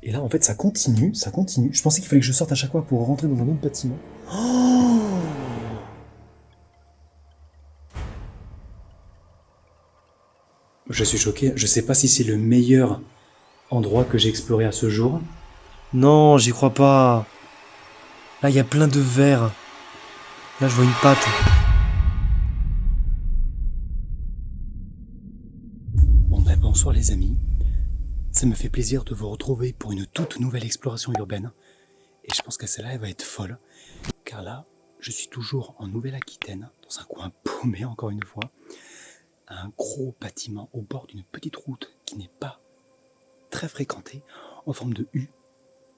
Et là, en fait, ça continue, ça continue. Je pensais qu'il fallait que je sorte à chaque fois pour rentrer dans un autre bâtiment. Oh, je suis choqué. Je sais pas si c'est le meilleur endroit que j'ai exploré à ce jour. Non, j'y crois pas. Là, il y a plein de vers. Là, je vois une patte. Bon ben, bonsoir les amis. Ça me fait plaisir de vous retrouver pour une toute nouvelle exploration urbaine. Et je pense que celle-là, elle va être folle. Car là, je suis toujours en Nouvelle-Aquitaine, dans un coin paumé encore une fois. Un gros bâtiment au bord d'une petite route qui n'est pas très fréquentée, en forme de U.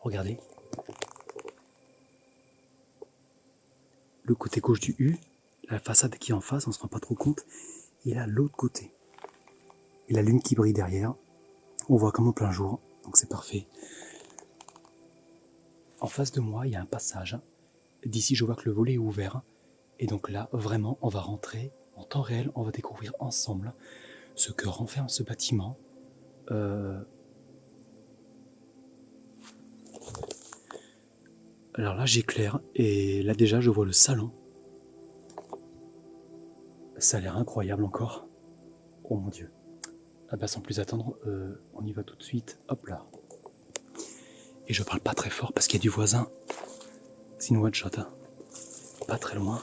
Regardez. Le côté gauche du U, la façade qui est en face, on ne se rend pas trop compte. Et là, l'autre côté. Et la lune qui brille derrière. On voit comme en plein jour, donc c'est parfait. En face de moi, il y a un passage. D'ici, je vois que le volet est ouvert. Et donc là, vraiment, on va rentrer en temps réel. On va découvrir ensemble ce que renferme ce bâtiment. Alors là, j'éclaire. Et là, déjà, je vois le salon. Ça a l'air incroyable encore. Oh mon Dieu. Ah bah, sans plus attendre, on y va tout de suite. Hop là. Et je parle pas très fort parce qu'il y a du voisin. C'est une one shot. Hein. Pas très loin.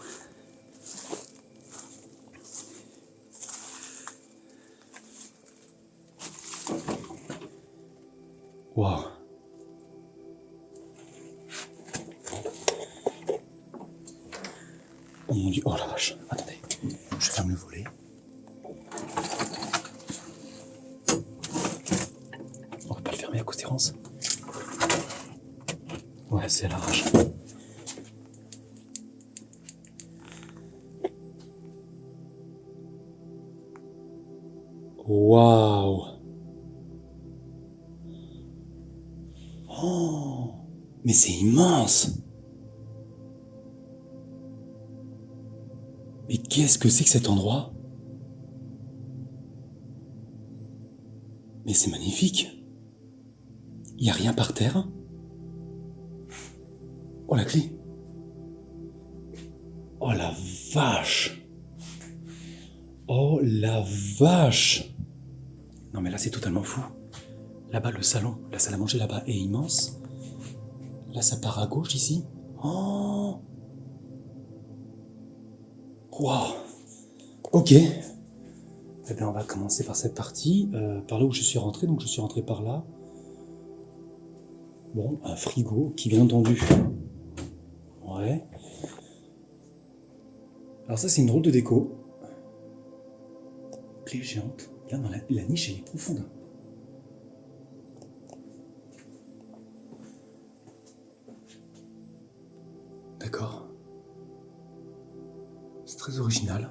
Waouh. Oh mon Dieu. Oh la vache. Attendez. Je ferme le volet. On va pas le fermer à cause des ronces. Ouais, c'est à l'arrache. Waouh. Oh, mais c'est immense. Mais qu'est-ce que c'est que cet endroit? Mais c'est magnifique. Il n'y a rien par terre. Oh la clé. Oh la vache. Oh la vache. Non mais là c'est totalement fou. Là-bas le salon, la salle à manger là-bas est immense. Là ça part à gauche ici. Oh. Waouh. Ok. Eh bien on va commencer par cette partie. Par là où je suis rentré, donc je suis rentré par là. Bon, un frigo qui bien entendu. Ouais. Alors ça c'est une drôle de déco. Clé géante. Là dans la niche elle est profonde. D'accord. C'est très original.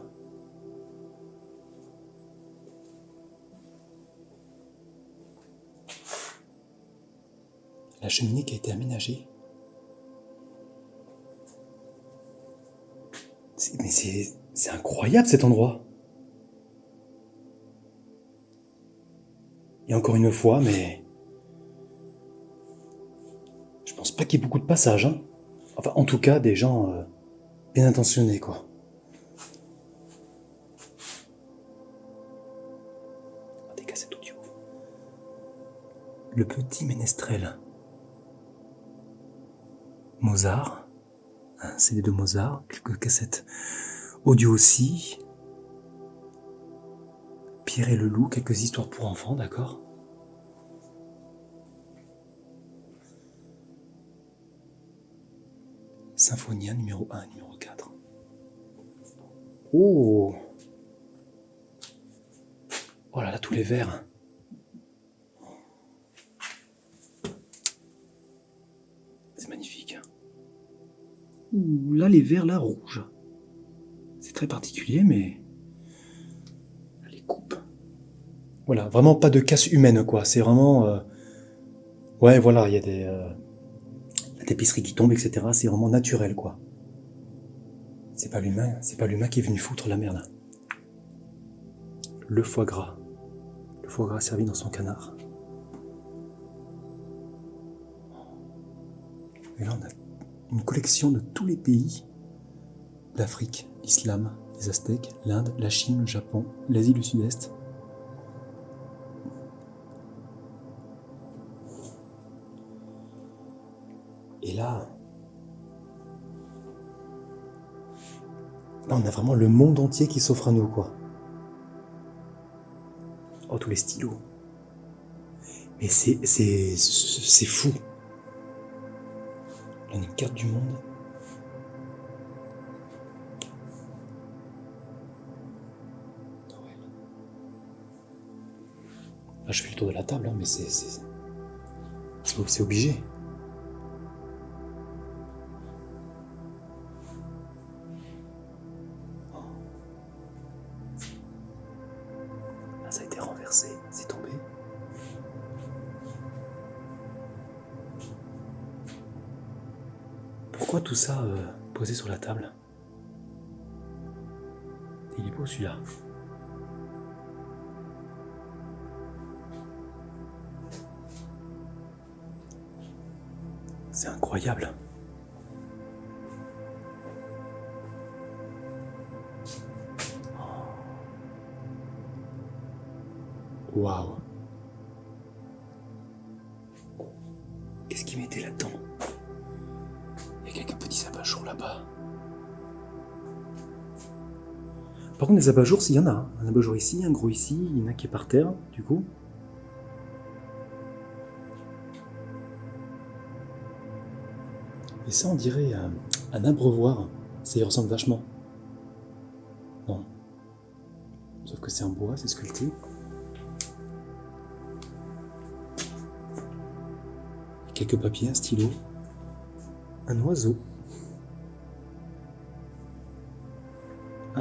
La cheminée qui a été aménagée. Mais c'est incroyable cet endroit. Et encore une fois, mais je pense pas qu'il y ait beaucoup de passages. Hein. Enfin, en tout cas, des gens bien intentionnés, quoi. Des cassettes audio. Le petit ménestrel. Mozart. Un CD de Mozart. Quelques cassettes audio aussi. Pierre et le loup. Quelques histoires pour enfants, d'accord. Symphonia numéro 1 et numéro 4. Oh. Oh là là, tous les verres. C'est magnifique. Ouh, là, les verres, là, rouges. C'est très particulier, mais... Les coupes. Voilà, vraiment pas de casse humaine, quoi. C'est vraiment... Ouais, voilà, il y a la tapisserie qui tombe, etc. C'est vraiment naturel, quoi. C'est pas l'humain qui est venu foutre la merde. Le foie gras. Le foie gras servi dans son canard. Et là, on a une collection de tous les pays d'Afrique, l'islam, les Aztèques, l'Inde, la Chine, le Japon, l'Asie du Sud-Est. Et là, on a vraiment le monde entier qui s'offre à nous, quoi. Oh, tous les stylos. Mais c'est fou. Là, on a une carte du monde. Là, je fais le tour de la table, hein, mais c'est obligé. Là, ça a été renversé, c'est tombé. Pourquoi tout ça posé sur la table? Il est beau celui-là. C'est incroyable. Waouh. Qu'est-ce qu'il mettait là-dedans? Il y a quelques petits abat-jours là-bas. Par contre, des abat-jours, s'il y en a. Un abat-jour ici, un gros ici, il y en a qui est par terre, du coup. Et ça, on dirait un abreuvoir. Ça y ressemble vachement. Non. Sauf que c'est en bois, c'est sculpté. Quelques papiers, un stylo. Un oiseau.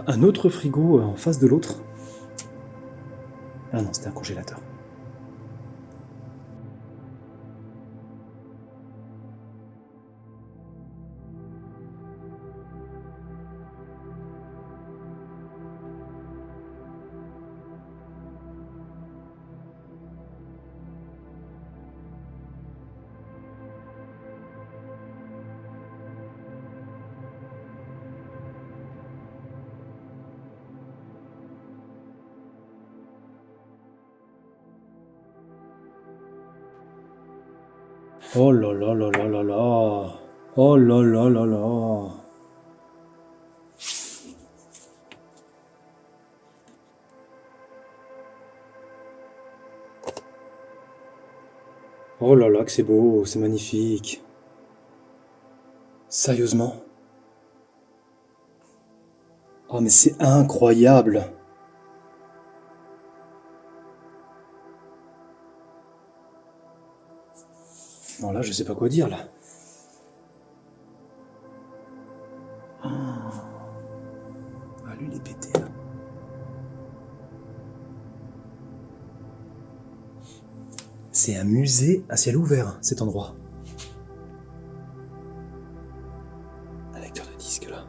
Un autre frigo en face de l'autre. Ah non, c'était un congélateur. Oh là là là là là là. Oh là là là là. Oh là là que c'est beau, c'est magnifique. Sérieusement? Oh mais c'est incroyable. Non là je sais pas quoi dire là. Ah, lui il est pété là. C'est un musée à ciel ouvert cet endroit. Un lecteur de disques là.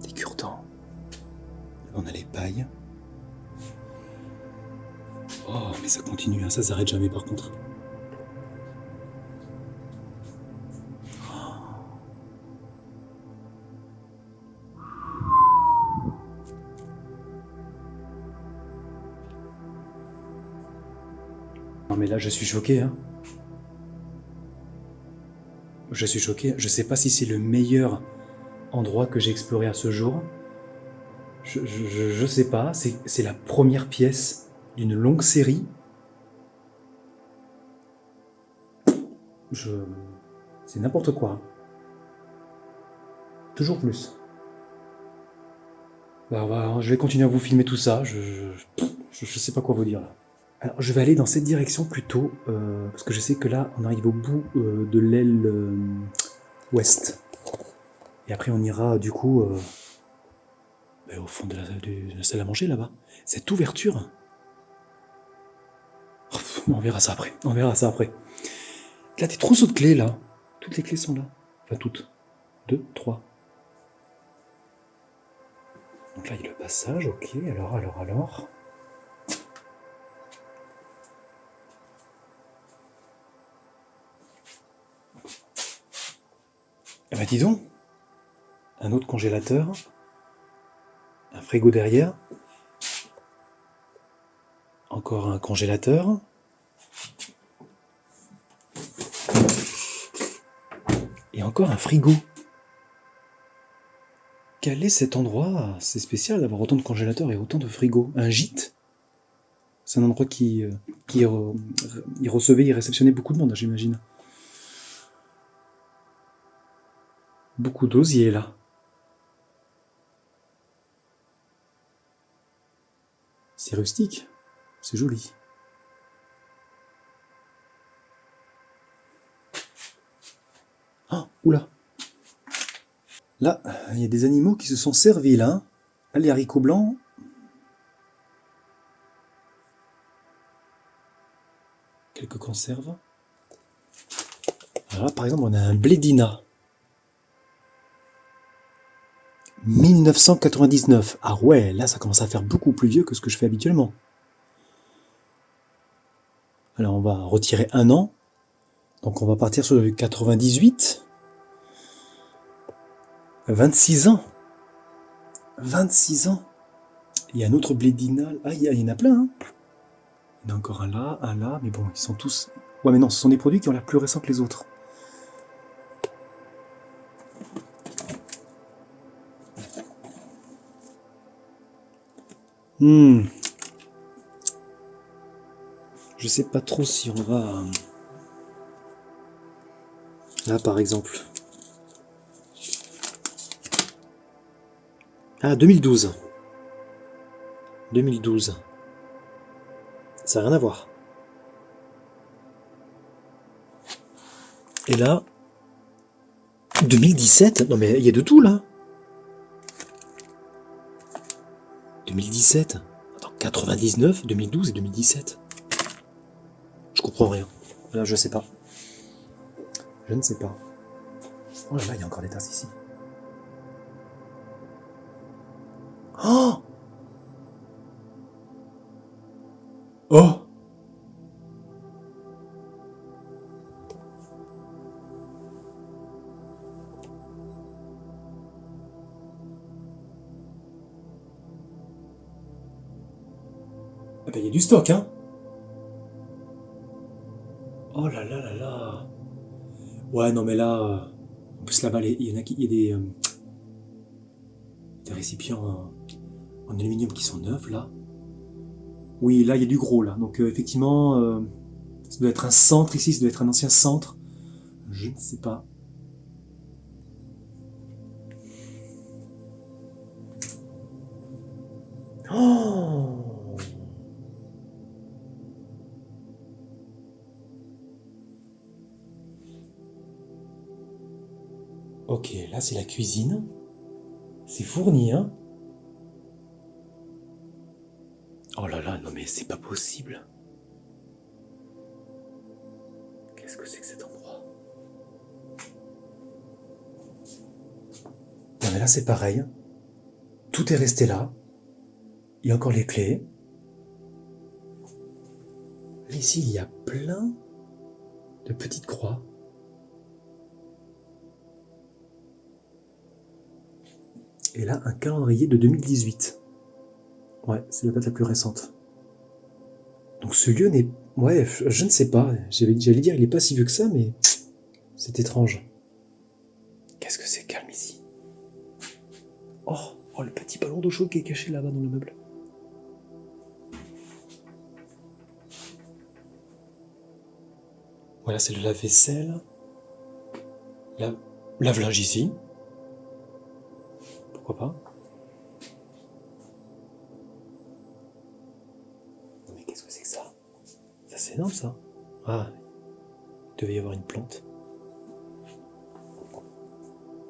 Des cure-dents. On a les pailles. Oh mais ça continue, hein, ça s'arrête jamais par contre. Non mais là je suis choqué, hein. Je suis choqué, je sais pas si c'est le meilleur endroit que j'ai exploré à ce jour. Je sais pas, c'est la première pièce d'une longue série. C'est n'importe quoi. Toujours plus. Bah, je vais continuer à vous filmer tout ça, je sais pas quoi vous dire là. Alors je vais aller dans cette direction plutôt, parce que je sais que là on arrive au bout de l'aile ouest. Et après on ira du coup au fond de la salle à manger là-bas. Cette ouverture. On verra ça après, on verra ça après. Là des trousseaux de clés là. Toutes les clés sont là. Enfin toutes. 2, 3. Donc là il y a le passage, ok, alors. Eh ben dis donc, un autre congélateur, un frigo derrière, encore un congélateur, et encore un frigo. Quel est cet endroit? C'est spécial d'avoir autant de congélateurs et autant de frigos. Un gîte? C'est un endroit qui il recevait, il réceptionnait beaucoup de monde, j'imagine. Beaucoup d'osier là. C'est rustique, c'est joli. Ah, oula. Là, il y a des animaux qui se sont servis là. Là, les haricots blancs. Quelques conserves. Alors là, par exemple, on a un blédina. 1999. Ah ouais, là, ça commence à faire beaucoup plus vieux que ce que je fais habituellement. Alors, on va retirer un an. Donc, on va partir sur le 98. 26 ans. 26 ans. Il y a un autre blédina. Ah, il y en a plein, hein. Il y en a encore un là, mais bon, ils sont tous... Ouais, mais non, ce sont des produits qui ont l'air plus récents que les autres. Je sais pas trop si on va... Là, par exemple. Ah, 2012. 2012. Ça n'a rien à voir. Et là... 2017? Non mais il y a de tout, là. 2017. Attends, 99, 2012 et 2017. Je comprends rien. Là, je sais pas. Je ne sais pas. Oh là là, il y a encore des tasses ici. Oh! Oh! Ah ben, il y a du stock, hein? Oh là là là là! Ouais, non mais là... En plus, là-bas, il y en a qui... Il y a des récipients en aluminium qui sont neufs, là. Oui, là, il y a du gros, là. Donc, effectivement, ça doit être un centre ici, ça doit être un ancien centre. Je ne sais pas. Oh! Ok, là, c'est la cuisine. C'est fourni, hein? Oh là là, non mais c'est pas possible. Qu'est-ce que c'est que cet endroit? Non mais là c'est pareil. Tout est resté là. Il y a encore les clés. Là, ici, il y a plein de petites croix. Et là, un calendrier de 2018. Ouais, c'est la date la plus récente. Donc ce lieu n'est... Ouais, je ne sais pas. J'allais dire, il est pas si vieux que ça, mais... C'est étrange. Qu'est-ce que c'est calme ici? Oh, le petit ballon d'eau chaude qui est caché là-bas dans le meuble. Voilà, c'est le lave-vaisselle. Lave-linge ici. Pourquoi pas? Mais qu'est-ce que c'est que ça? Ça, c'est énorme, ça. Ah, il devait y avoir une plante.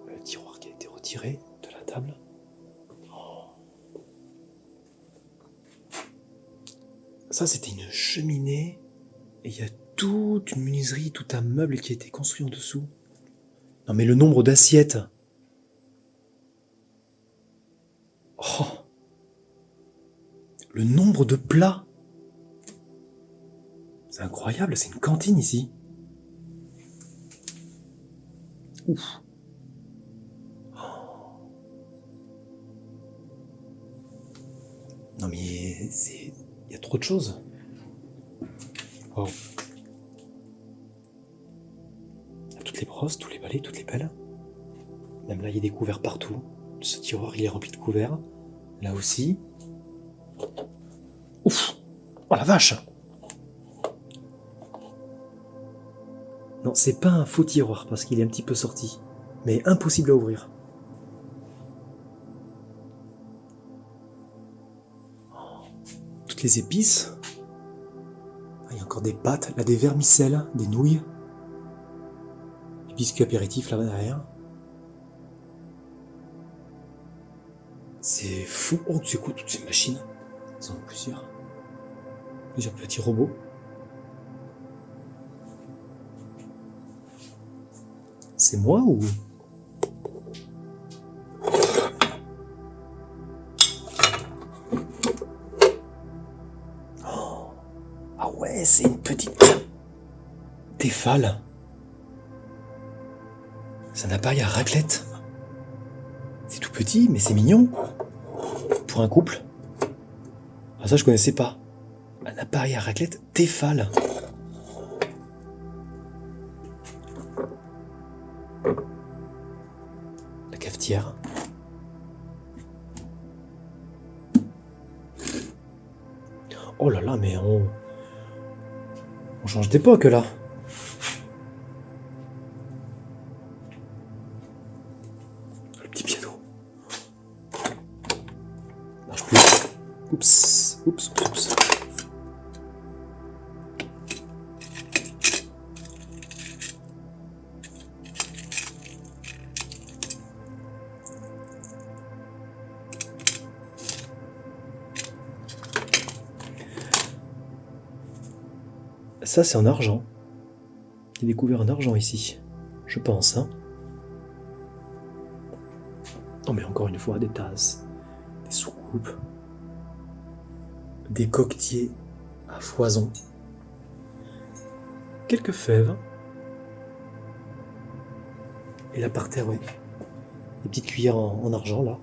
Le tiroir qui a été retiré de la table. Oh. Ça, c'était une cheminée. Et il y a toute une menuiserie, tout un meuble qui a été construit en dessous. Non, mais le nombre d'assiettes. Oh. Le nombre de plats. C'est incroyable, c'est une cantine ici. Ouf. c'est... Il y a trop de choses. Wow. Toutes les brosses, tous les balais, toutes les pelles. Même là, il y a des couverts partout. Ce tiroir, il est rempli de couverts. Là aussi. Ouf! Oh la vache! Non, c'est pas un faux tiroir parce qu'il est un petit peu sorti. Mais impossible à ouvrir. Toutes les épices. Il y a encore des pâtes, là des vermicelles, des nouilles. Des biscuits apéritifs là-bas derrière. C'est fou. Oh, c'est quoi toutes ces machines? Ils en ont plusieurs. Plusieurs petits robots. C'est moi ou... Oh. Ah ouais, c'est une petite... Tefal. C'est un appareil à raclette. C'est tout petit, mais c'est mignon. Pour un couple. Ah ça, je connaissais pas. Un appareil à raclette Tefal. La cafetière. Oh là là, mais on change d'époque là. Le petit piano. Marche plus. Oups, oups, oups. Ça, c'est en argent. Il est découvert en argent ici. Je pense, hein. Non, mais encore une fois, des tasses, des soucoupes, des coquetiers à foison, quelques fèves. Et là, par terre, ouais. Des petites cuillères en argent, là.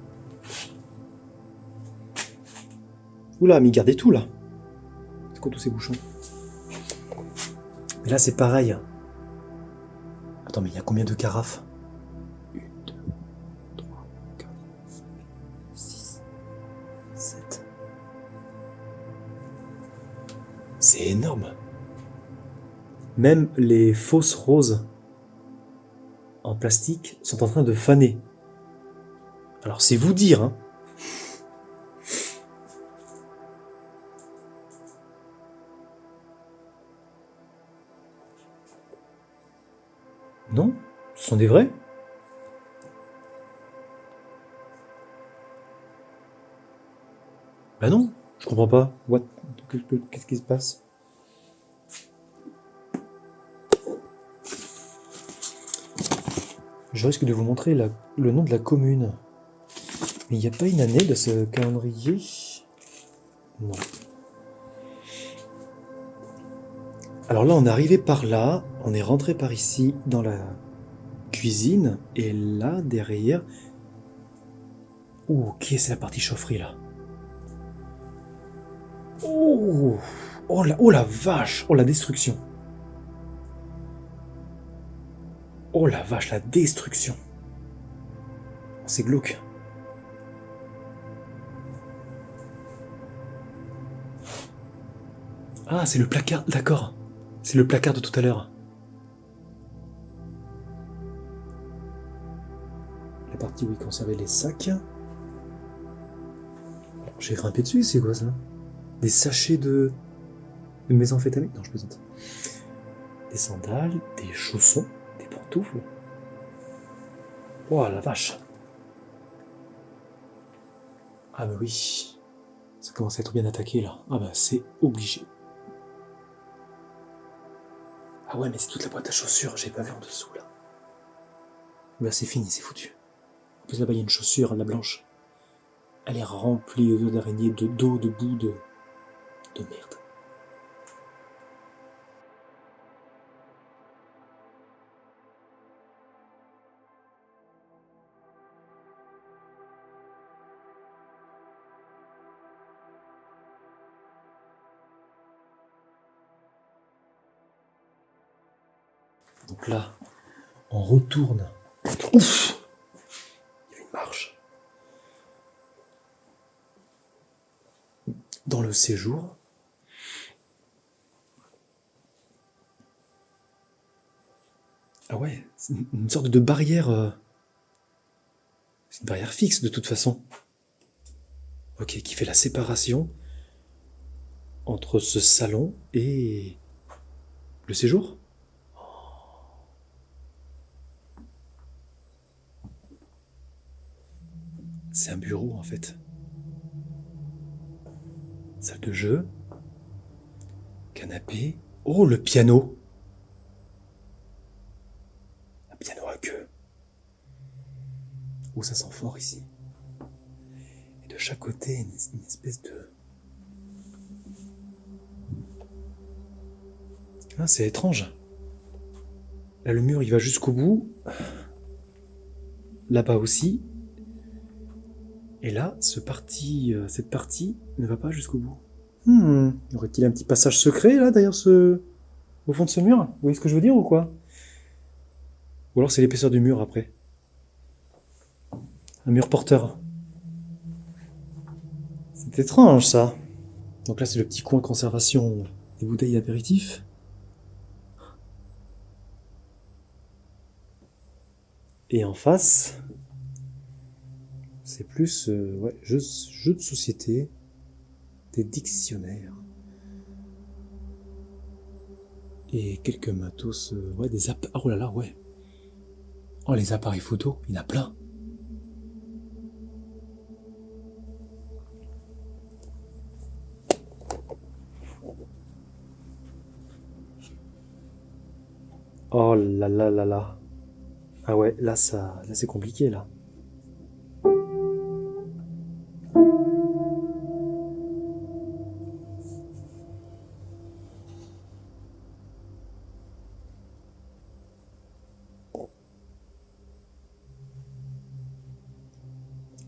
Oula, mais gardez tout, là. C'est quoi tous ces bouchons? Mais là, c'est pareil. Attends, mais il y a combien de carafes? 1, 2, 3, 4, 5, 6, 7. C'est énorme. Même les fausses roses en plastique sont en train de faner. Alors, c'est vous dire, hein. Non? Ce sont des vrais? Bah non, je comprends pas. What? Qu'est-ce qui se passe? Je risque de vous montrer le nom de la commune. Mais il n'y a pas une année de ce calendrier? Non. Alors là, on est arrivé par là, on est rentré par ici dans la cuisine, et là, derrière... Oh, ok, c'est la partie chaufferie, là. Oh, oh la vache! Oh la destruction! Oh la vache, la destruction! Oh, c'est glauque. Ah, c'est le placard, d'accord. C'est le placard de tout à l'heure. La partie où il conservait les sacs. J'ai grimpé dessus, c'est quoi ça? Des sachets de méthamphétamine? Non, je plaisante. Des sandales, des chaussons, des pantoufles. Oh la vache! Ah bah oui. Ça commence à être bien attaqué là. Ah bah c'est obligé. Ah ouais, mais c'est toute la boîte à chaussures, j'ai pas vu en dessous là. Là c'est fini, c'est foutu. En plus là-bas il y a une chaussure, la blanche. Elle est remplie d'araignées, d'eau, de boue, de merde. Donc là, on retourne. Ouf! Il y a une marche. Dans le séjour. Ah ouais, c'est une sorte de barrière. C'est une barrière fixe de toute façon. Ok, qui fait la séparation entre ce salon et le séjour. C'est un bureau en fait. Salle de jeu. Canapé. Oh, le piano. Un piano à queue. Oh, ça sent fort ici. Et de chaque côté, une espèce de... Ah, c'est étrange. Là, le mur, il va jusqu'au bout. Là-bas aussi. Et là, cette partie ne va pas jusqu'au bout. Y aurait-il un petit passage secret, là, derrière au fond de ce mur? Vous voyez ce que je veux dire, ou quoi? Ou alors c'est l'épaisseur du mur, après. Un mur porteur. C'est étrange, ça. Donc là, c'est le petit coin conservation des bouteilles d'apéritif. Et en face, c'est plus jeux de société, des dictionnaires. Et quelques matos, des appareils. Oh là là, ouais. Oh, les appareils photo, il y en a plein. Oh là là là là. Ah ouais, là c'est compliqué là.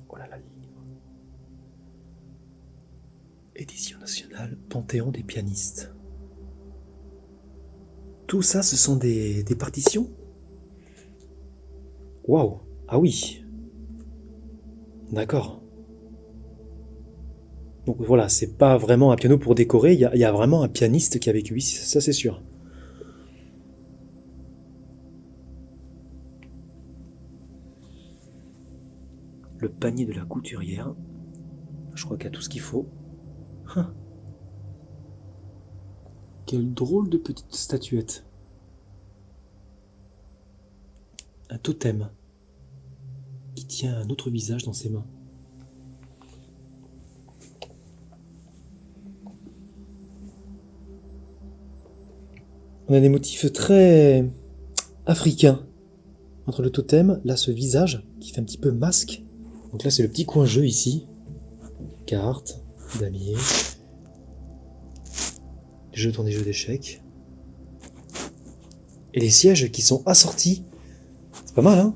Oh là là, livre. Édition nationale, Panthéon des pianistes. Tout ça, ce sont des partitions? Waouh! Ah oui! D'accord. Donc voilà, c'est pas vraiment un piano pour décorer, il y a vraiment un pianiste qui a vécu ici, ça c'est sûr. Le panier de la couturière. Je crois qu'il y a tout ce qu'il faut. Quelle drôle de petite statuette. Un totem qui tient un autre visage dans ses mains. On a des motifs très africains. Entre le totem, là ce visage qui fait un petit peu masque. Donc là c'est le petit coin jeu ici. Cartes, damier. Les jetons des jeux d'échecs. Et les sièges qui sont assortis. C'est pas mal, hein?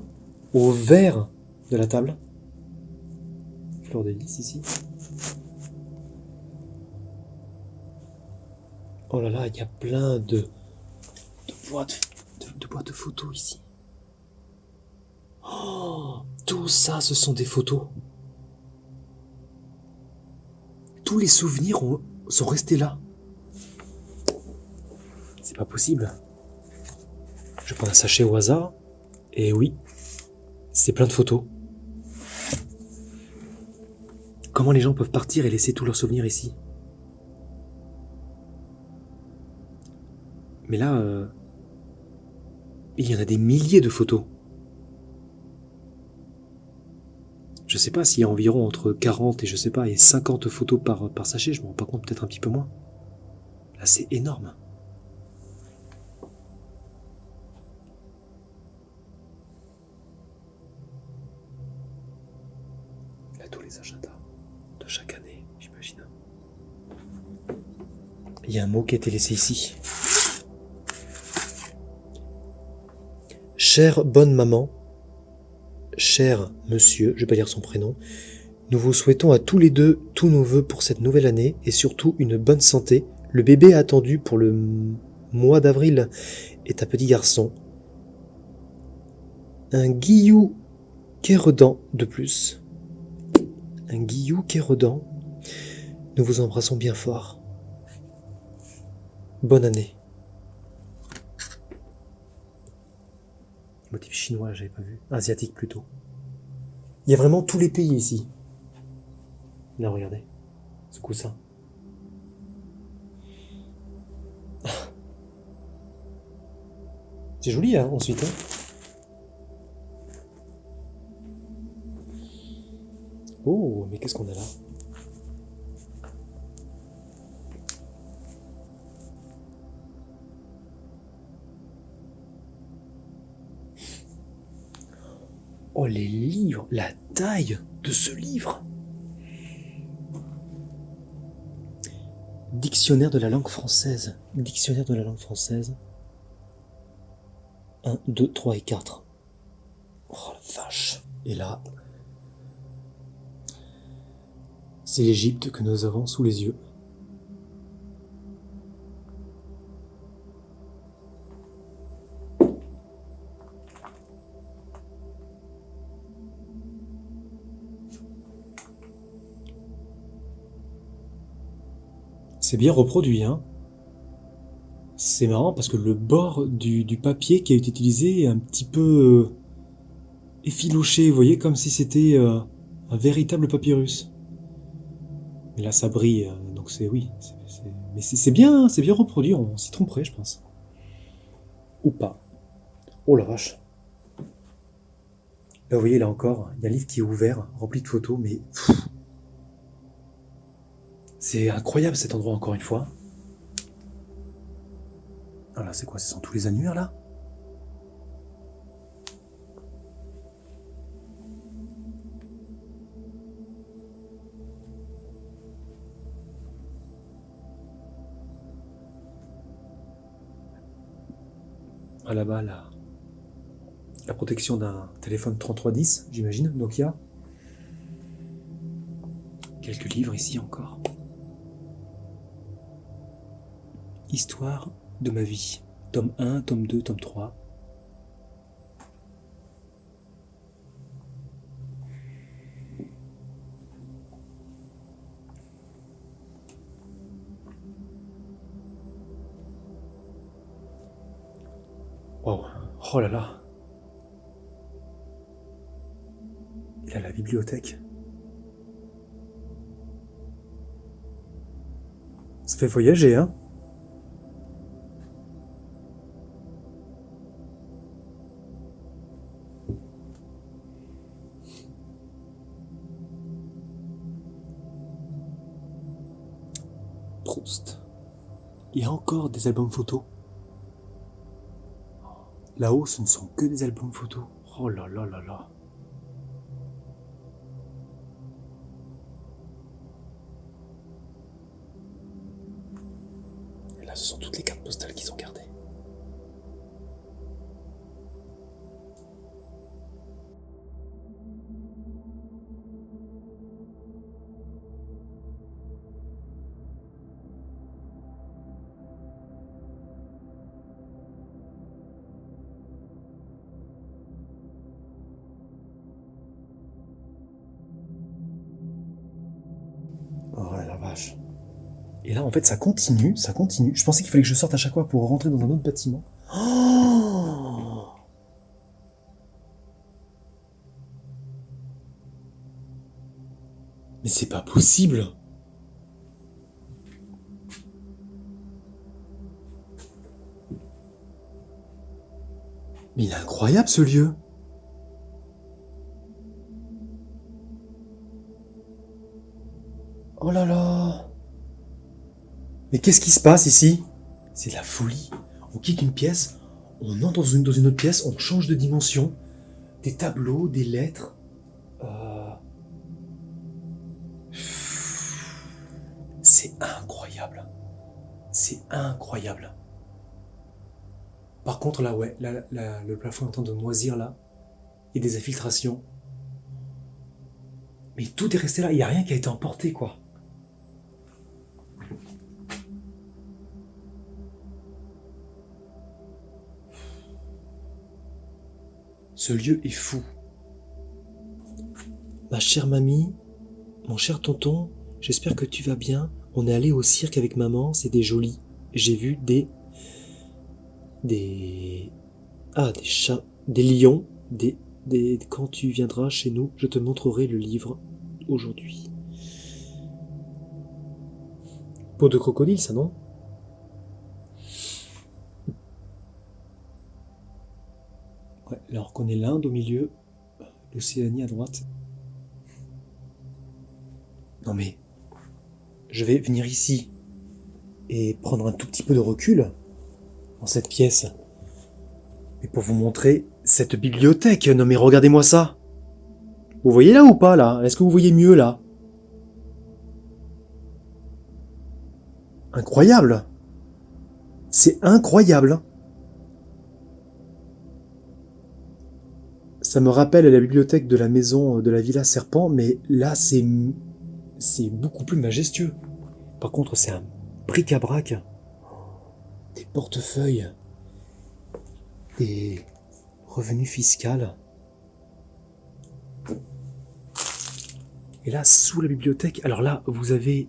Au vert de la table. Fleur de lys ici. Oh là là, il y a plein de boîtes de photos ici. Oh, tout ça, ce sont des photos. Tous les souvenirs sont restés là. C'est pas possible. Je prends un sachet au hasard. Et oui, c'est plein de photos. Comment les gens peuvent partir et laisser tous leurs souvenirs ici? Mais là, il y en a des milliers de photos. Je sais pas s'il y a environ entre 40 et 50 photos par sachet, je me rends pas compte, peut-être un petit peu moins. Là, c'est énorme. Là, tous les agendas de chaque année, j'imagine. Il y a un mot qui a été laissé ici. Chère bonne maman, cher monsieur, je vais pas lire son prénom, nous vous souhaitons à tous les deux tous nos vœux pour cette nouvelle année et surtout une bonne santé. Le bébé attendu pour le mois d'avril est un petit garçon. Un Guillou Kéredan de plus. Un Guillou Kéredan. Nous vous embrassons bien fort. Bonne année. Motif chinois, j'avais pas vu. Asiatique plutôt. Il y a vraiment tous les pays ici. Là, regardez. Ce coussin. C'est joli, hein, ensuite. Hein. Oh, mais qu'est-ce qu'on a là? Oh, les livres, la taille de ce livre. Dictionnaire de la langue française. Dictionnaire de la langue française. 1, 2, 3 et 4. Oh la vache. Et là, c'est l'Égypte que nous avons sous les yeux. C'est bien reproduit, hein. C'est marrant parce que le bord du papier qui a été utilisé est un petit peu effiloché, vous voyez, comme si c'était un véritable papyrus. Mais là, ça brille, donc c'est oui. Mais c'est bien reproduit, on s'y tromperait, je pense. Ou pas. Oh la vache. Là, vous voyez, là encore, il y a un livre qui est ouvert, rempli de photos, mais... C'est incroyable cet endroit, encore une fois. Ah là, c'est quoi? Ce sont tous les annuaires, là? Ah là-bas, la protection d'un téléphone 3310, j'imagine, Nokia. Quelques livres ici encore. Histoire de ma vie. Tome 1, tome 2, tome 3. Wow. Oh là là. Il a la bibliothèque. Ça fait voyager, hein? Proust. Il y a encore des albums photos. Là-haut, ce ne sont que des albums photos. Oh là là là là. Et là, ce sont toutes les cartes postales qui sont gardées. Oh la vache. Et là, en fait, ça continue, ça continue. Je pensais qu'il fallait que je sorte à chaque fois pour rentrer dans un autre bâtiment. Oh, mais c'est pas possible. Mais il est incroyable ce lieu. Oh là là. Mais qu'est-ce qui se passe ici? C'est de la folie. On quitte une pièce, on entre dans une autre pièce, on change de dimension. Des tableaux, des lettres. C'est incroyable. C'est incroyable. Par contre, là, ouais, le plafond est en train de moisir, là. Il y a des infiltrations. Mais tout est resté là, il n'y a rien qui a été emporté, quoi. Ce lieu est fou. Ma chère mamie, mon cher tonton, j'espère que tu vas bien. On est allé au cirque avec maman, c'était joli. J'ai vu des chats, des lions, quand tu viendras chez nous, je te montrerai le livre aujourd'hui. Peau de crocodile, ça, non? Ouais, là on reconnaît l'Inde au milieu, l'Océanie à droite. Non mais, je vais venir ici et prendre un tout petit peu de recul dans cette pièce. Mais pour vous montrer cette bibliothèque, non mais regardez-moi ça. Vous voyez là ou pas là? Est-ce que vous voyez mieux là? Incroyable! C'est incroyable! Ça me rappelle la bibliothèque de la maison de la Villa Serpent, mais là c'est beaucoup plus majestueux. Par contre, c'est un bric-à-brac, des portefeuilles, des revenus fiscaux. Et là, sous la bibliothèque, alors là, vous avez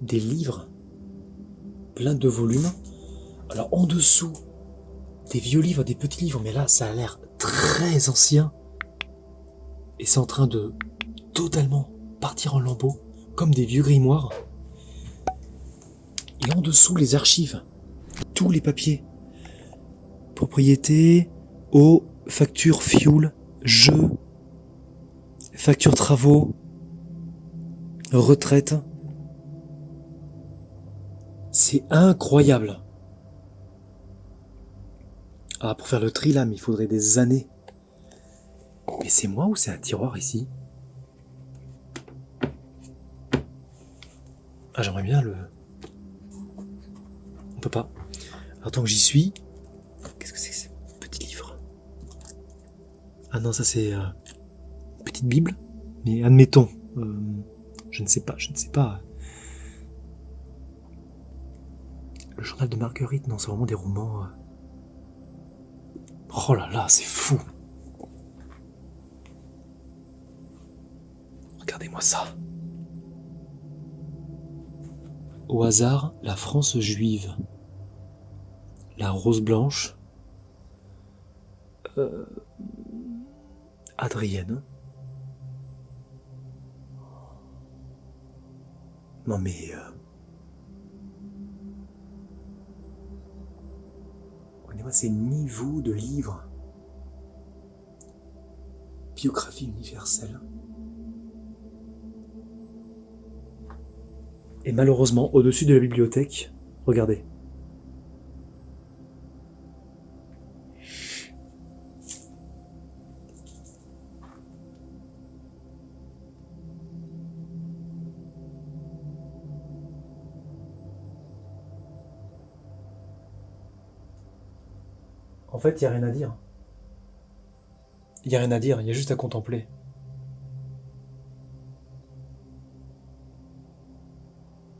des livres, plein de volumes. Alors en dessous, des vieux livres, des petits livres, mais là, ça a l'air très ancien. Et c'est en train de totalement partir en lambeaux, comme des vieux grimoires. Et en dessous, les archives, tous les papiers. Propriété, eau, facture, fuel, jeux, facture travaux, retraite. C'est incroyable. Ah, pour faire le tri là, mais il faudrait des années. Mais c'est moi ou c'est un tiroir ici? Ah, j'aimerais bien le... On peut pas. Alors, tant que j'y suis... Qu'est-ce que c'est que ces petits livres? Ah non, ça c'est... une petite bible. Mais admettons. Je ne sais pas. Le journal de Marguerite, non, c'est vraiment des romans... Oh là là, c'est fou. Regardez-moi ça. Au hasard, la France juive. La rose blanche. Adrienne. Non mais... Regardez-moi ces niveaux de livres. Biographie universelle. Et malheureusement, au-dessus de la bibliothèque, regardez. En fait, il n'y a rien à dire. Il n'y a rien à dire, il y a juste à contempler.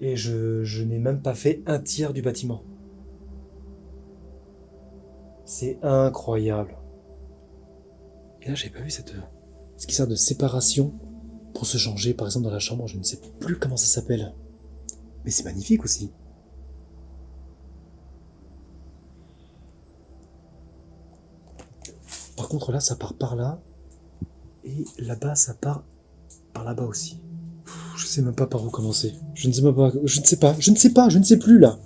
Et je n'ai même pas fait un tiers du bâtiment. C'est incroyable. Et là, j'avais pas vu ce qui sert de séparation pour se changer, par exemple, dans la chambre. Je ne sais plus comment ça s'appelle. Mais c'est magnifique aussi. Par contre, là, ça part par là. Et là-bas, ça part par là-bas aussi. Je sais même pas par où commencer. Je ne sais plus là.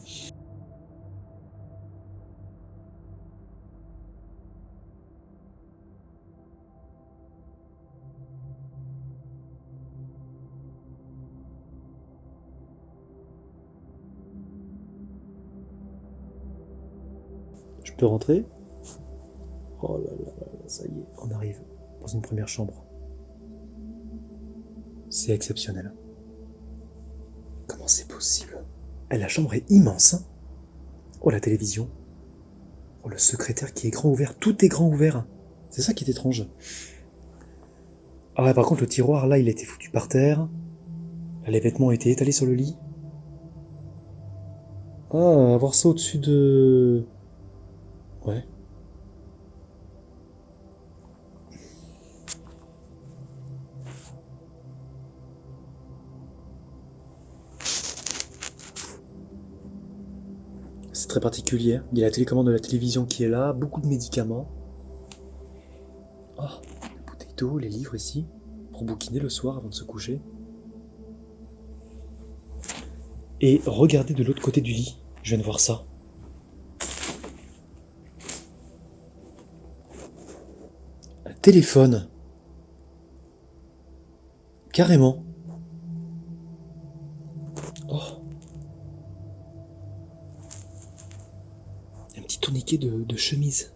Je peux rentrer? Oh là là là, ça y est, on arrive dans une première chambre. C'est exceptionnel. Comment c'est possible? La chambre est immense, hein. Oh, la télévision. Oh, le secrétaire qui est grand ouvert. Tout est grand ouvert. C'est ça qui est étrange. Ah ouais, par contre, le tiroir, là, il a été foutu par terre. Là, les vêtements ont été étalés sur le lit. Ah, avoir ça au-dessus de... Ouais. très particulier. Il y a la télécommande de la télévision qui est là, beaucoup de médicaments. Oh, la bouteille d'eau, les livres ici, pour bouquiner le soir avant de se coucher. Et regardez de l'autre côté du lit, je viens de voir ça. Un téléphone. Carrément. Oh. Un petit tourniquet de chemise.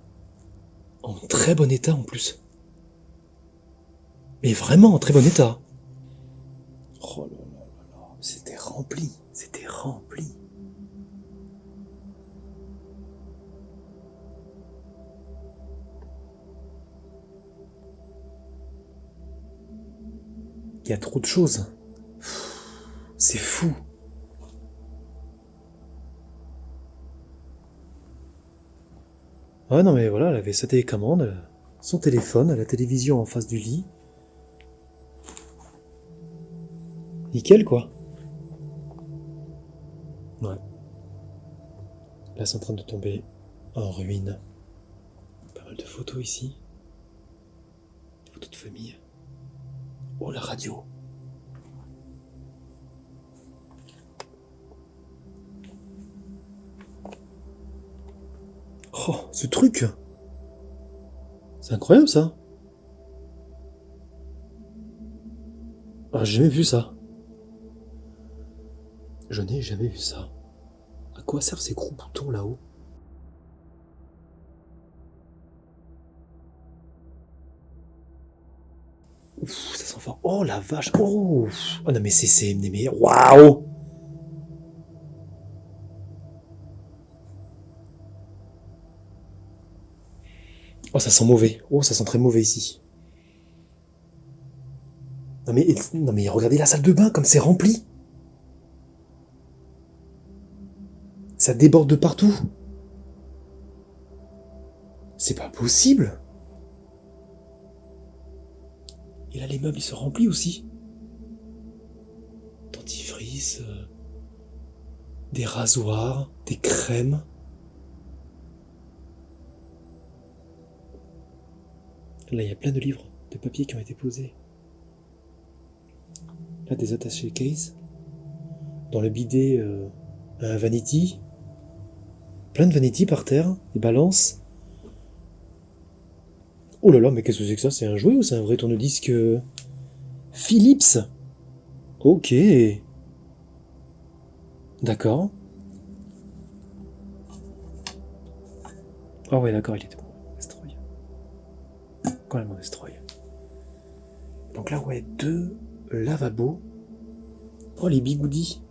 En très bon état en plus. Mais vraiment en très bon état. Oh là là là là. C'était rempli. C'était rempli. Il y a trop de choses. C'est fou. Ouais, non mais voilà, elle avait sa télécommande, son téléphone, la télévision en face du lit. Nickel, quoi. Ouais. Là, c'est en train de tomber en ruine. Pas mal de photos ici. Des photos de famille. Oh, la radio. Oh, ce truc. C'est incroyable, ça. Ah, j'ai jamais vu ça. Je n'ai jamais vu ça. À quoi servent ces gros boutons là-haut? Ouf, ça sent fort. Oh la vache. Oh, oh non mais c'est mais waouh. Oh, ça sent mauvais. Oh, ça sent très mauvais ici. Non mais regardez la salle de bain comme c'est rempli. Ça déborde de partout. C'est pas possible. Et là les meubles ils sont remplis aussi. Dentifrice, des rasoirs, des crèmes. Là il y a plein de livres, de papiers qui ont été posés. Là des attachés case. Dans le bidet, un vanity. Plein de vanity par terre, des balances. Oh là là, mais qu'est-ce que c'est que ça? C'est un jouet ou c'est un vrai tourne-disque Philips? Ok. D'accord. Ah ouais, d'accord, il était bon. Destroy. Quand même, on destroy. Donc là, ouais, 2 lavabos. Oh, les bigoudis.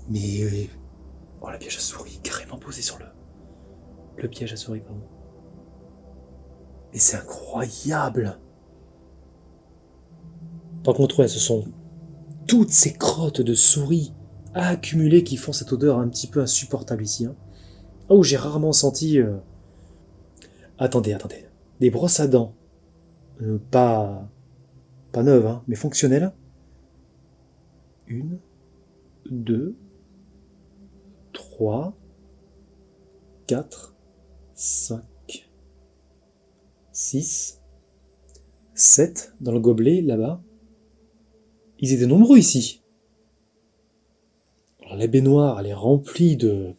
Mais... oh, la piège à souris, carrément posée sur le piège à souris, pardon. Et c'est incroyable. Par contre, ouais, ce sont toutes ces crottes de souris accumulées qui font cette odeur un petit peu insupportable ici. Hein. Oh, j'ai rarement senti... Attendez. Des brosses à dents. Pas neuves, hein, mais fonctionnelles. 1, 2, 3, 4, 5, 6, 7 dans le gobelet, là-bas. Ils étaient nombreux ici. Alors, la baignoire, elle est remplie de...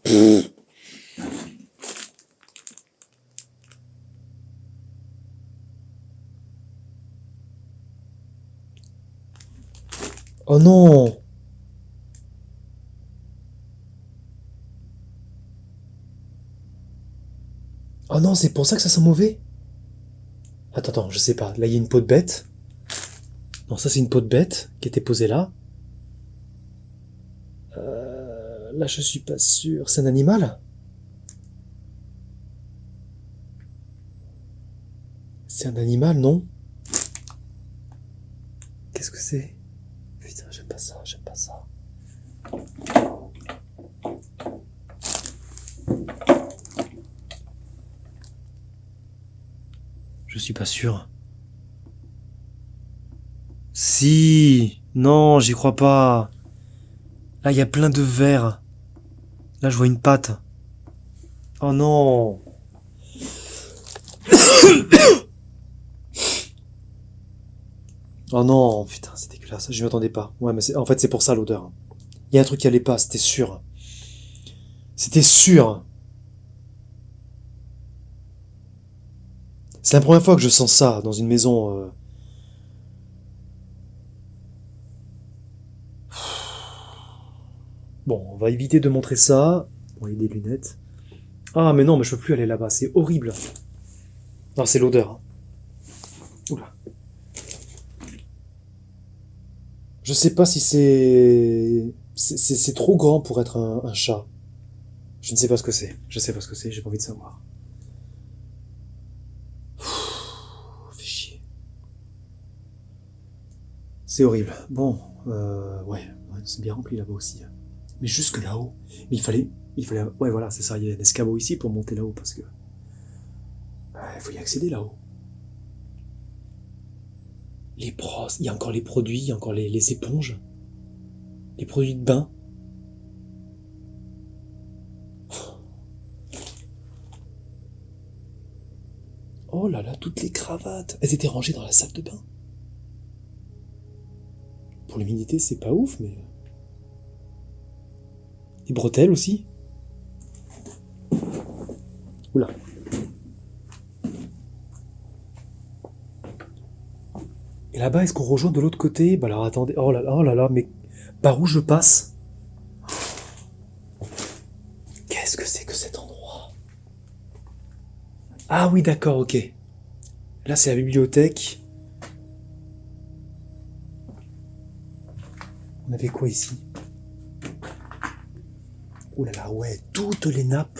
Oh non! Oh non, c'est pour ça que ça sent mauvais? Attends, je sais pas. Là, il y a une peau de bête. Non, ça, c'est une peau de bête qui était posée là. Là, je suis pas sûr. C'est un animal? C'est un animal, non? Qu'est-ce que c'est? Putain, j'aime pas ça. Je suis pas sûr. Si, non, j'y crois pas. Là, il y a plein de verres Là, je vois une patte. Oh non. Oh non, putain, c'est dégueulasse. Je m'y attendais pas. Ouais, mais en fait, c'est pour ça l'odeur. Il y a un truc qui allait pas, c'était sûr. C'était sûr. C'est la première fois que je sens ça dans une maison. Bon, on va éviter de montrer ça. Bon, il y a des lunettes. Ah, mais non, mais je peux plus aller là-bas. C'est horrible. Non, c'est l'odeur. Hein. Oula. Je sais pas si c'est... C'est trop grand pour être un chat. Je ne sais pas ce que c'est. Je sais pas ce que c'est, j'ai pas envie de savoir. Fait chier. C'est horrible. Bon, ouais, c'est bien rempli là-bas aussi. Mais jusque là-haut. Mais il fallait, ouais, voilà, c'est ça. Il y a un escabeau ici pour monter là-haut parce que il faut y accéder là-haut. Les brosses, il y a encore les produits, il y a encore les éponges, les produits de bain. Oh là là, toutes les cravates, elles étaient rangées dans la salle de bain. Pour l'humidité, c'est pas ouf, mais les bretelles aussi. Oula. Et là-bas, est-ce qu'on rejoint de l'autre côté? Bah alors attendez, oh là là, mais par où je passe? Qu'est-ce que c'est que cet endroit? Ah oui, d'accord, ok. Là, c'est la bibliothèque. On avait quoi ici? Oh là là, ouais, toutes les nappes,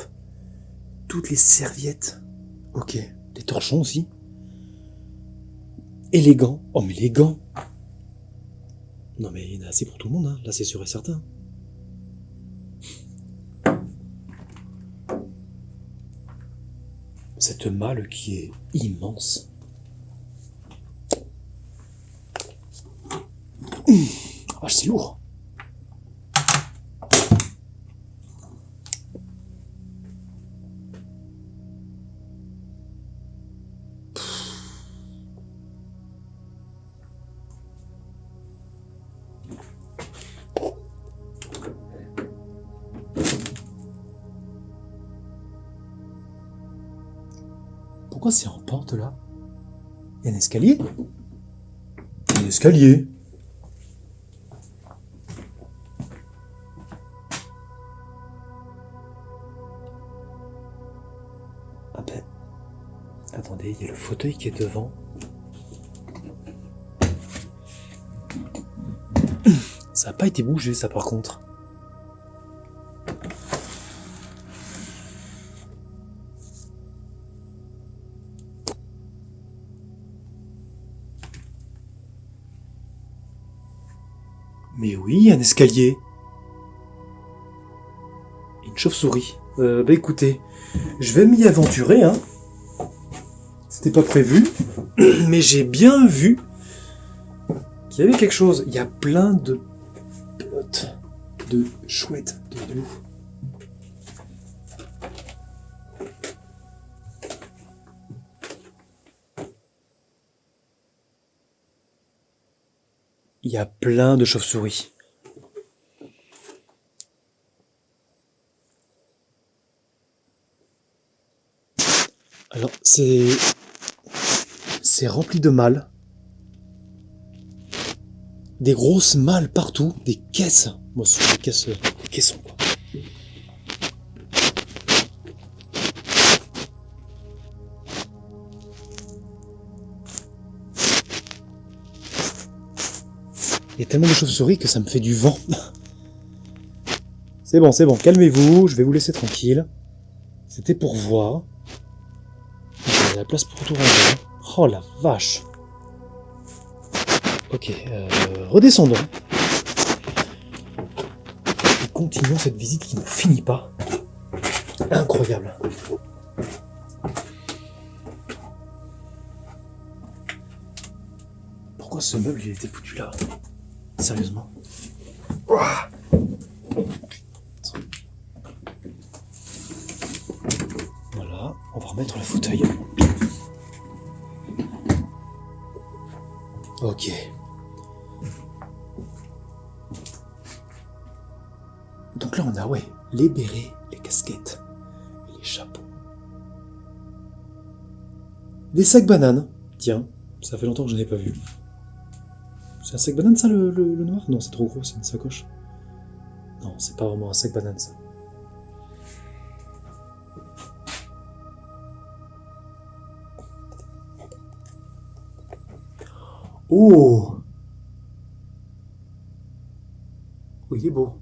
toutes les serviettes. Ok, les torchons aussi. Et les gants. Oh, mais les gants. Non, mais il y en a assez pour tout le monde, hein. Là, c'est sûr et certain. Cette malle qui est immense. Ah, c'est lourd. Pourquoi c'est en pente là? Il y a un escalier? Il y a un escalier. Ah ben. Attendez, il y a le fauteuil qui est devant. Ça n'a pas été bougé ça par contre. Mais oui, un escalier. Une chauve-souris. Bah écoutez, je vais m'y aventurer, hein. C'était pas prévu, mais j'ai bien vu qu'il y avait quelque chose. Il y a plein de pelotes, de chouettes, de loups. Il y a plein de chauves-souris. Alors, c'est rempli de malles. Des grosses malles partout, des caisses. Moi, c'est des caissons, quoi. Il y a tellement de chauves-souris que ça me fait du vent. C'est bon, calmez-vous, je vais vous laisser tranquille. C'était pour voir. Il y a la place pour tout ranger. Oh la vache. Ok, redescendons. Et continuons cette visite qui ne finit pas. Incroyable. Pourquoi ce meuble il était foutu là? Sérieusement. On va remettre le fauteuil. Ok. Donc là, on a, les bérets, les casquettes, les chapeaux. Des sacs bananes. Tiens, ça fait longtemps que je n'en ai pas vu. C'est un sac banane, ça, le noir? Non, c'est trop gros, c'est une sacoche. Non, c'est pas vraiment un sac banane, ça. Oh! Oh, il est beau.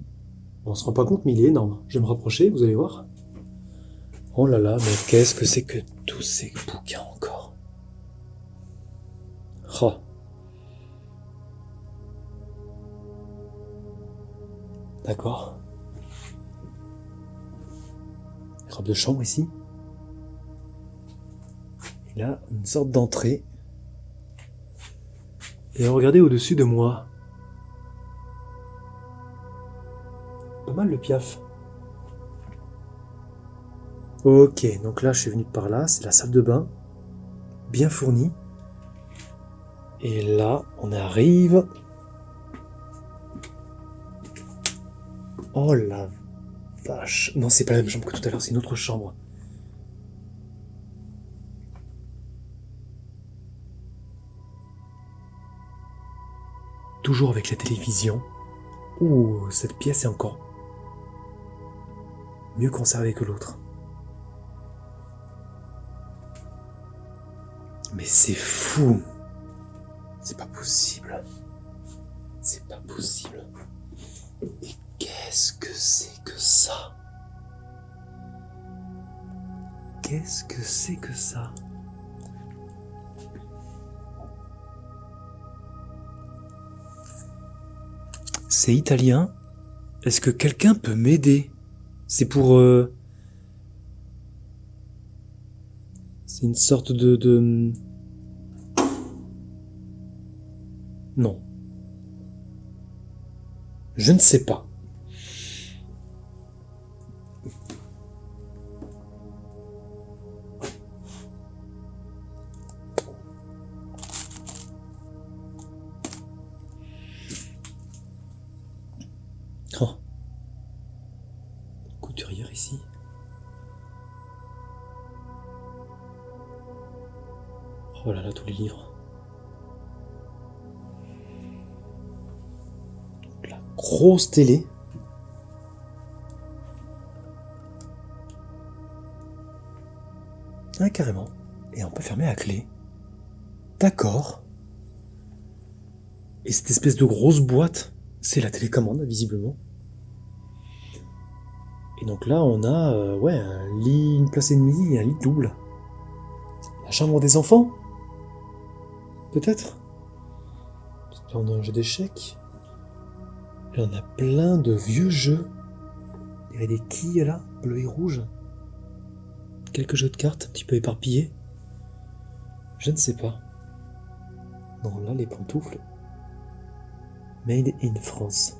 On se rend pas compte, mais il est énorme. Je vais me rapprocher, vous allez voir. Oh là là, mais qu'est-ce que c'est que tous ces bouquins encore? Oh. D'accord. Robe de chambre ici. Et là, une sorte d'entrée. Et regardez au-dessus de moi. Pas mal le Piaf. Ok, donc là je suis venu par là, c'est la salle de bain. Bien fournie. Et là, on arrive. Oh la vache. Non, c'est pas la même chambre que tout à l'heure, c'est une autre chambre. Toujours avec la télévision. Ouh, cette pièce est encore mieux conservée que l'autre. Mais c'est fou. C'est pas possible. C'est pas possible. Et qu'est-ce que c'est que ça? Qu'est-ce que c'est que ça? C'est italien. Est-ce que quelqu'un peut m'aider? C'est pour... C'est une sorte de... Non. Je ne sais pas. Oh. Couturière ici. Oh là là, tous les livres. La grosse télé. Ah, carrément. Et on peut fermer à clé. D'accord. Et cette espèce de grosse boîte, c'est la télécommande, visiblement. Et donc là, on a un lit, une place et demie et un lit double. La chambre des enfants? Peut-être? Parce que là, on a un jeu d'échecs. Là, on a plein de vieux jeux. Il y avait des quilles là, bleu et rouge. Quelques jeux de cartes un petit peu éparpillés. Je ne sais pas. Non, là, les pantoufles. Made in France.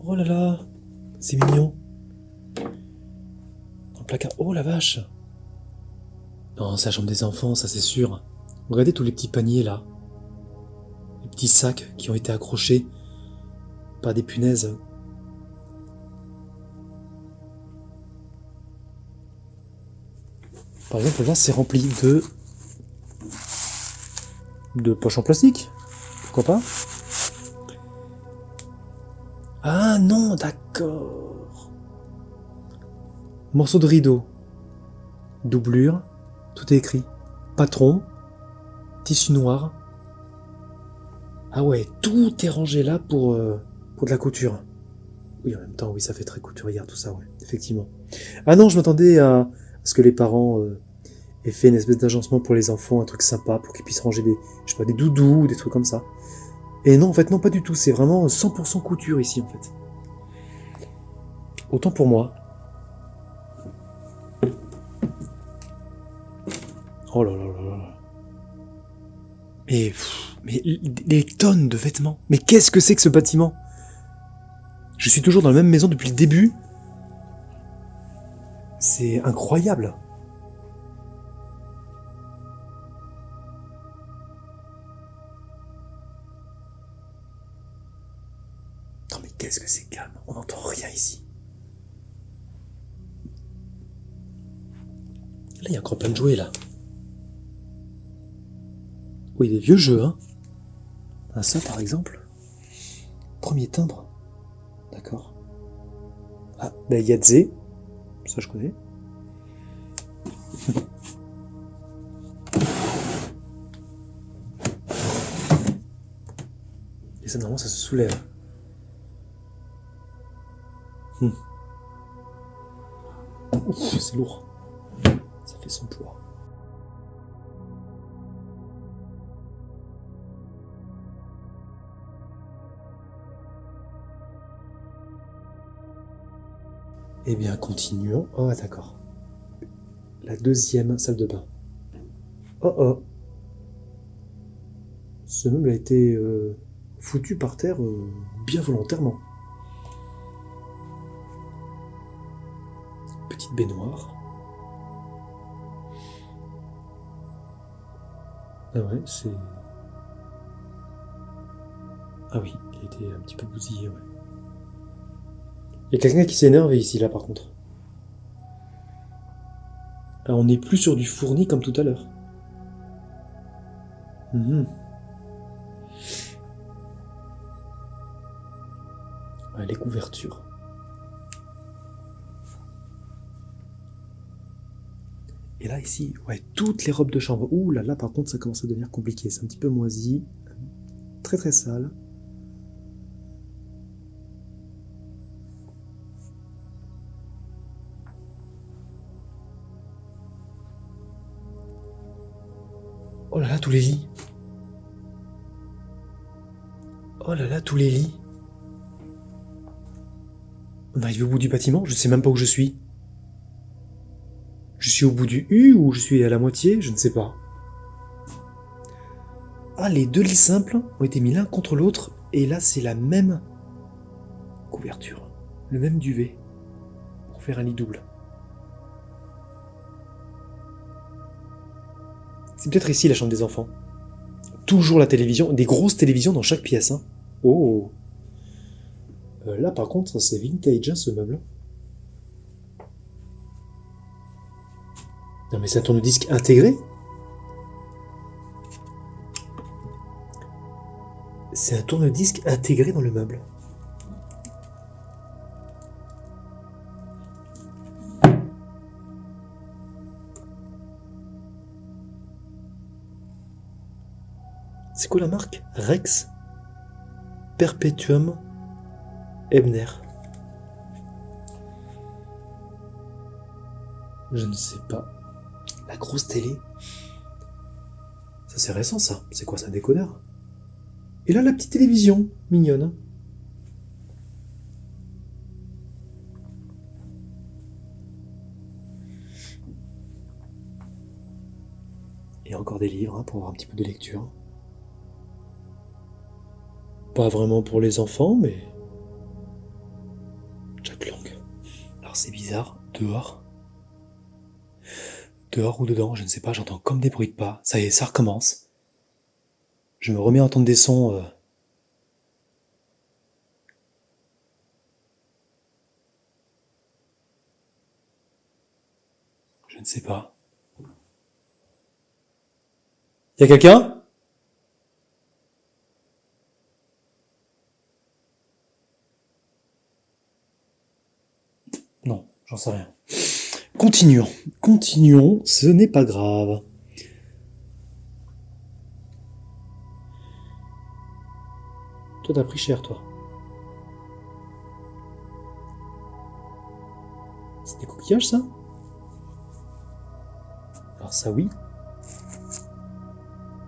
Oh là là, c'est mignon. Un placard. Oh la vache. Non, c'est la chambre des enfants, ça c'est sûr. Regardez tous les petits paniers là. Les petits sacs qui ont été accrochés par des punaises. Par exemple, là, c'est rempli de poches en plastique. Pourquoi pas? Ah non, d'accord. Morceau de rideau. Doublure. Tout est écrit. Patron. Tissu noir. Ah ouais, tout est rangé là pour de la couture. Oui, en même temps, oui, ça fait très couturière tout ça, ouais, effectivement. Ah non, je m'attendais à ce que les parents aient fait une espèce d'agencement pour les enfants, un truc sympa, pour qu'ils puissent ranger des doudous ou des trucs comme ça. Et non, en fait, non, pas du tout. C'est vraiment 100% couture ici, en fait. Autant pour moi. Oh là là là là. Mais les tonnes de vêtements. Mais qu'est-ce que c'est que ce bâtiment? Je suis toujours dans la même maison depuis le début. C'est incroyable. Non mais qu'est-ce que c'est calme. On n'entend rien ici. Là, il y a encore plein de jouets, là. Oui, des vieux jeux, hein. Ah, ça, par exemple. Premier timbre. D'accord. Ah, bah, Yahtzee. Ça, je connais. Et ça, normalement, ça se soulève. Ouf, c'est lourd. Ça fait son poids. Eh bien, continuons. Oh, d'accord. La deuxième salle de bain. Oh oh. Ce meuble a été foutu par terre bien volontairement. Petite baignoire. Ah ouais, c'est... Ah oui, il a été un petit peu bousillé, ouais. Il y a quelqu'un qui s'est énervé ici, là, par contre. Ah, on n'est plus sur du fourni comme tout à l'heure. Ouais, les couvertures. Et là, ici, ouais, toutes les robes de chambre. Ouh là là, par contre, ça commence à devenir compliqué. C'est un petit peu moisi. Très très sale. Oh là là, tous les lits. Oh là là, tous les lits. On arrive au bout du bâtiment, je sais même pas où je suis. Je suis au bout du U ou je suis à la moitié, je ne sais pas. Ah, les deux lits simples ont été mis l'un contre l'autre, et là c'est la même couverture, le même duvet, pour faire un lit double. C'est peut-être ici la chambre des enfants. Toujours la télévision, des grosses télévisions dans chaque pièce. Hein. Oh. Là par contre, c'est vintage hein, ce meuble. Non mais c'est un tourne-disque intégré. C'est un tourne-disque intégré dans le meuble. C'est quoi la marque? Rex Perpetuum Ebner. Je ne sais pas. La grosse télé. Ça c'est récent ça. C'est quoi ça, un décodeur? Et là la petite télévision, mignonne. Et encore des livres hein, pour avoir un petit peu de lecture. Pas vraiment pour les enfants, mais... Jack Lang. Alors c'est bizarre, dehors. Dehors ou dedans, je ne sais pas, j'entends comme des bruits de pas. Ça y est, ça recommence. Je me remets à entendre des sons... Je ne sais pas. Y'a quelqu'un? Non, j'en sais rien. Continuons, continuons, ce n'est pas grave. Toi, t'as pris cher, toi. C'est des coquillages, ça? Alors ça, oui.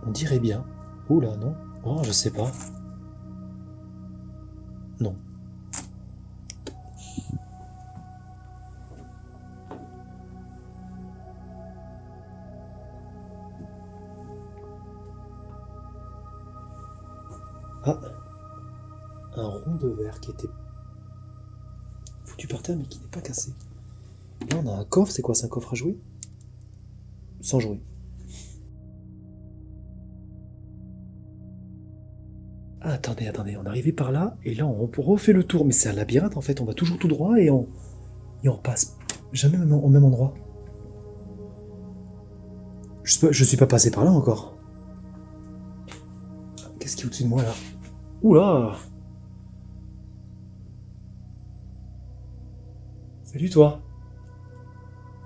On dirait bien. Oula, non? Oh, je sais pas. Non. Ah, un rond de verre qui était foutu par terre mais qui n'est pas cassé. Là on a un coffre, c'est quoi? C'est un coffre à jouer? Sans jouer. Ah, attendez, on est arrivé par là, et là on refait le tour, mais c'est un labyrinthe en fait, on va toujours tout droit et on passe jamais au même endroit. Je suis pas passé par là encore. Qu'est-ce qui est au-dessus de moi là? Oula! Salut toi!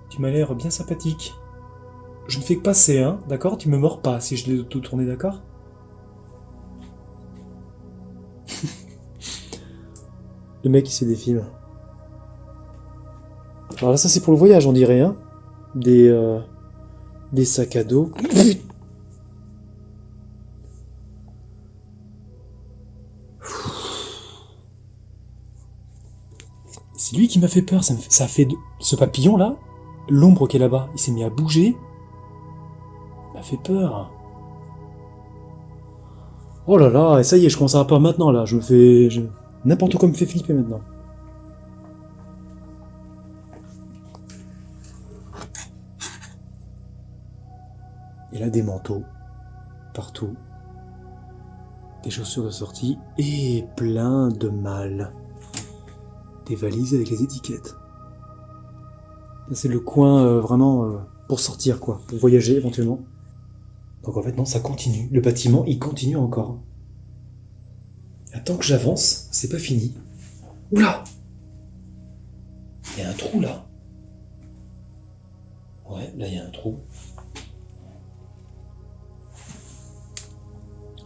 Tu m'as l'air bien sympathique. Je ne fais que passer, hein, d'accord? Tu me mords pas si je l'ai tout tourné, d'accord? Le mec il se fait des films. Alors là ça c'est pour le voyage on dirait, hein? Des sacs à dos. C'est lui qui m'a fait peur, ça a fait ce papillon là, l'ombre qui est là-bas, il s'est mis à bouger. Il m'a fait peur. Oh là là, et ça y est, je commence à avoir peur maintenant là, n'importe quoi me fait flipper maintenant. Il a des manteaux, partout. Des chaussures de sortie, et plein de malles. Des valises avec les étiquettes. C'est le coin vraiment pour sortir quoi, pour voyager éventuellement. Donc en fait non, ça continue. Le bâtiment il continue encore. Tant que j'avance, c'est pas fini. Oula! Il y a un trou là. Ouais, là il y a un trou.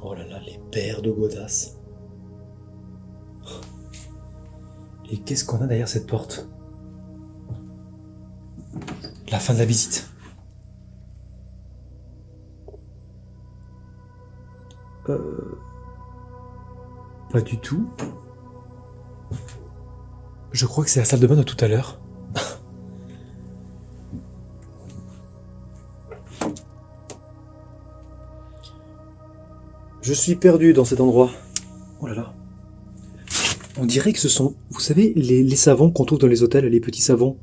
Oh là là, les paires de godasses. Et qu'est-ce qu'on a derrière cette porte? La fin de la visite. Pas du tout. Je crois que c'est la salle de bain de tout à l'heure. Je suis perdu dans cet endroit. Oh là là. On dirait que ce sont, vous savez, les savons qu'on trouve dans les hôtels, les petits savons.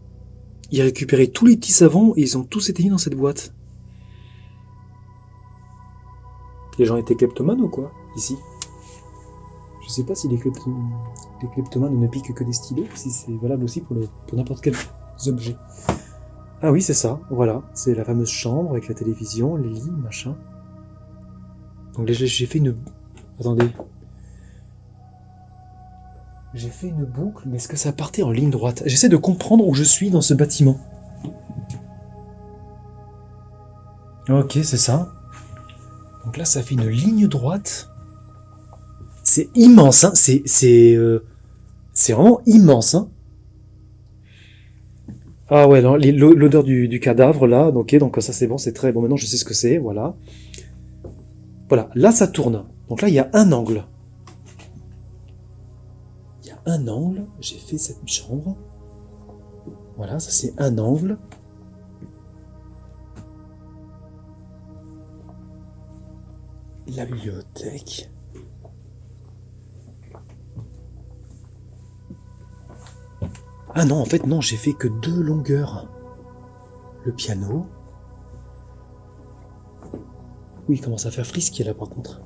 Ils récupéraient tous les petits savons et ils ont tous été mis dans cette boîte. Les gens étaient kleptomanes ou quoi, ici? Je sais pas si les kleptomanes ne piquent que des stylos, si c'est valable aussi pour n'importe quel objet. Ah oui, c'est ça, voilà. C'est la fameuse chambre avec la télévision, les lits, machin. Donc j'ai fait une... Attendez. J'ai fait une boucle, mais est-ce que ça partait en ligne droite? J'essaie de comprendre où je suis dans ce bâtiment. Ok, c'est ça. Donc là, ça fait une ligne droite. C'est immense, hein. C'est vraiment immense, hein. Ah ouais, l'odeur du cadavre, là. Ok, donc ça c'est bon, c'est très bon. Maintenant, je sais ce que c'est, voilà. Voilà, là, ça tourne. Donc là, il y a un angle. Il y a un angle. J'ai fait cette chambre. Voilà, ça c'est un angle. La bibliothèque. Ah non, en fait, non, j'ai fait que 2 longueurs. Le piano. Oui, il commence à faire frisquer là, par contre.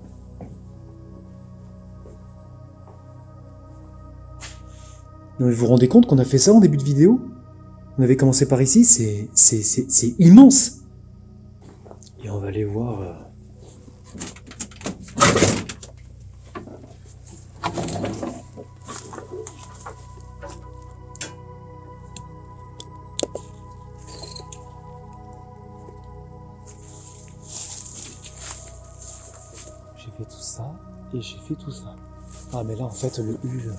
Non, mais vous vous rendez compte qu'on a fait ça en début de vidéo? On avait commencé par ici, c'est immense. Et on va aller voir... J'ai fait tout ça, et j'ai fait tout ça. Ah, mais là, en fait, le U...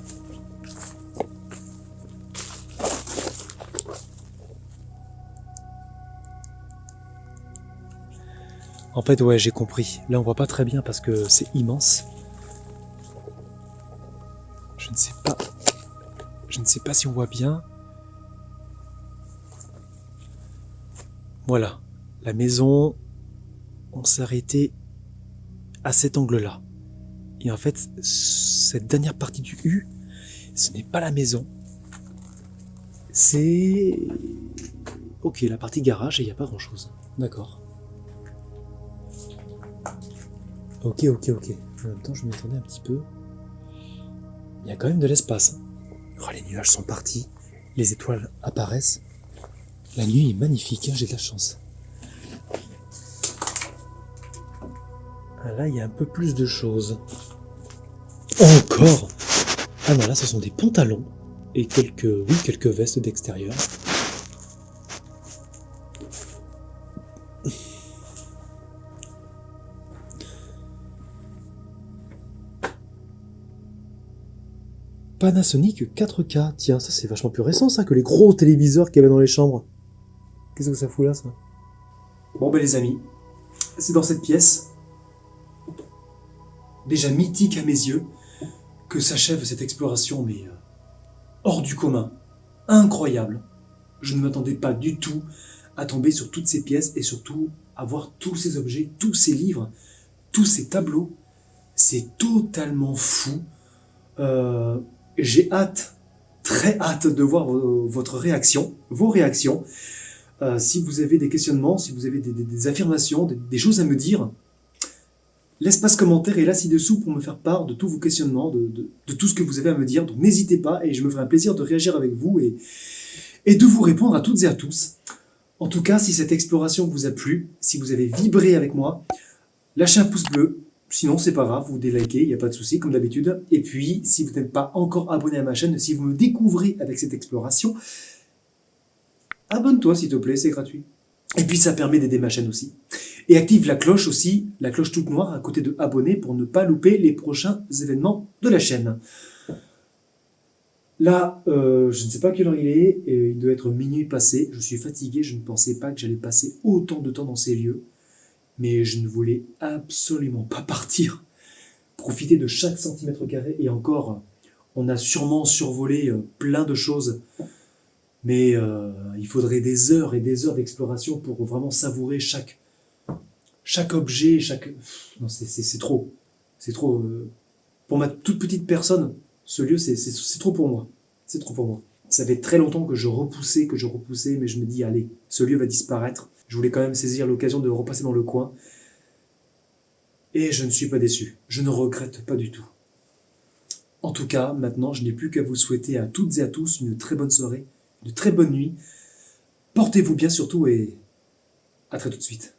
En fait, ouais, j'ai compris. Là, on voit pas très bien parce que c'est immense. Je ne sais pas. Je ne sais pas si on voit bien. Voilà. La maison, on s'est arrêté à cet angle-là. Et en fait, cette dernière partie du U, ce n'est pas la maison. C'est... Ok, la partie garage et il n'y a pas grand-chose. D'accord. Ok. En même temps, je m'y attendais un petit peu. Il y a quand même de l'espace. Oh, les nuages sont partis. Les étoiles apparaissent. La nuit est magnifique, hein, j'ai de la chance. Ah, là, il y a un peu plus de choses. Encore! Ah non, là, ce sont des pantalons et quelques vestes d'extérieur. Panasonic 4K. Tiens, ça c'est vachement plus récent ça que les gros téléviseurs qu'il y avait dans les chambres. Qu'est-ce que ça fout là, ça? Bon ben les amis, c'est dans cette pièce, déjà mythique à mes yeux, que s'achève cette exploration, mais hors du commun, incroyable. Je ne m'attendais pas du tout à tomber sur toutes ces pièces et surtout à voir tous ces objets, tous ces livres, tous ces tableaux. C'est totalement fou. J'ai hâte, très hâte de voir votre réaction, vos réactions. Si vous avez des questionnements, si vous avez des affirmations, des choses à me dire, l'espace commentaire est là ci-dessous pour me faire part de tous vos questionnements, de tout ce que vous avez à me dire. Donc n'hésitez pas et je me ferai un plaisir de réagir avec vous et de vous répondre à toutes et à tous. En tout cas, si cette exploration vous a plu, si vous avez vibré avec moi, lâchez un pouce bleu. Sinon, c'est pas grave, vous délikez, il n'y a pas de souci, comme d'habitude. Et puis, si vous n'êtes pas encore abonné à ma chaîne, si vous me découvrez avec cette exploration, abonne-toi s'il te plaît, c'est gratuit. Et puis, ça permet d'aider ma chaîne aussi. Et active la cloche aussi, la cloche toute noire à côté de abonner pour ne pas louper les prochains événements de la chaîne. Là, je ne sais pas quelle heure il est, et il doit être minuit passé. Je suis fatigué, je ne pensais pas que j'allais passer autant de temps dans ces lieux. Mais je ne voulais absolument pas partir. Profiter de chaque centimètre carré. Et encore, on a sûrement survolé plein de choses. Mais il faudrait des heures et des heures d'exploration pour vraiment savourer chaque objet, Non, c'est trop. C'est trop. Pour ma toute petite personne, ce lieu, c'est trop pour moi. C'est trop pour moi. Ça fait très longtemps que je repoussais, mais je me dis, allez, ce lieu va disparaître. Je voulais quand même saisir l'occasion de repasser dans le coin. Et je ne suis pas déçu. Je ne regrette pas du tout. En tout cas, maintenant, je n'ai plus qu'à vous souhaiter à toutes et à tous une très bonne soirée, une très bonne nuit. Portez-vous bien surtout et à très tout de suite.